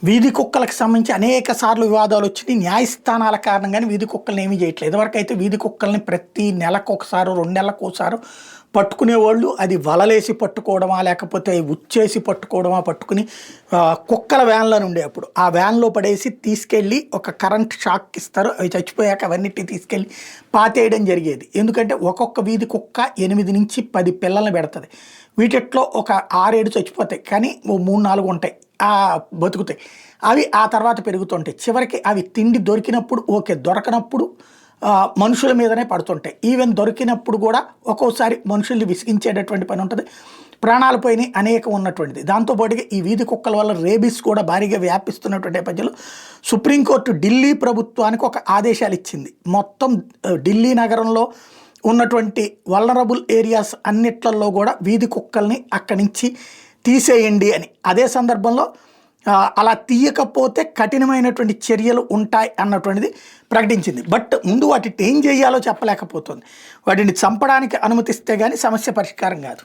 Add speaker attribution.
Speaker 1: వీధి కుక్కలకు సంబంధించి అనేక సార్లు వివాదాలు వచ్చినాయి. న్యాయస్థానాల కారణంగానే వీధి కుక్కల్ని ఏమీ చేయట్లేదు. ఇదివరకు అయితే వీధి కుక్కల్ని ప్రతి నెలకు ఒకసారి 2 నెలలకు ఒకసారి పట్టుకునేవాళ్ళు. అది వలలేసి పట్టుకోవడమా లేకపోతే ఉచ్చేసి పట్టుకోవడమా, పట్టుకుని కుక్కల వ్యాన్లను ఉండే అప్పుడు ఆ వ్యాన్లో పడేసి తీసుకెళ్ళి ఒక కరెంట్ షాక్ ఇస్తారు. అవి చచ్చిపోయాక అవన్నిటిని తీసుకెళ్ళి పాతేయడం జరిగేది. ఎందుకంటే ఒక్కొక్క వీధి కుక్క 8 నుంచి 10 పిల్లల్ని పెడుతుంది. వీటిట్లో ఒక 6-7 చచ్చిపోతాయి, కానీ ఓ 3-4 ఉంటాయి బతుకుతాయి. అవి ఆ తర్వాత పెరుగుతుంటాయి. చివరికి అవి తిండి దొరికినప్పుడు ఓకే, దొరకనప్పుడు మనుషుల మీదనే పడుతుంటాయి. ఈవెన్ దొరికినప్పుడు కూడా ఒక్కోసారి మనుషుల్ని విసిగించేటటువంటి పని ఉంటుంది. ప్రాణాలు పోయినాయి అనేకం ఉన్నటువంటిది. దాంతోపాటుగా ఈ వీధి కుక్కల వల్ల రేబీస్ కూడా భారీగా వ్యాపిస్తున్నటువంటి నేపథ్యంలో సుప్రీంకోర్టు ఢిల్లీ ప్రభుత్వానికి ఒక ఆదేశాలు ఇచ్చింది. మొత్తం ఢిల్లీ నగరంలో ఉన్నటువంటి వల్నరబుల్ ఏరియాస్ అన్నిట్లలో కూడా వీధి కుక్కల్ని అక్కడి నుంచి తీసేయండి అని. అదే సందర్భంలో అలా తీయకపోతే కఠినమైనటువంటి చర్యలు ఉంటాయి అన్నటువంటిది ప్రకటించింది. బట్ ముందు వాటిని ఏం చేయాలో చెప్పలేకపోతుంది. వాటిని చంపడానికి అనుమతిస్తే కానీ సమస్య పరిష్కారం కాదు.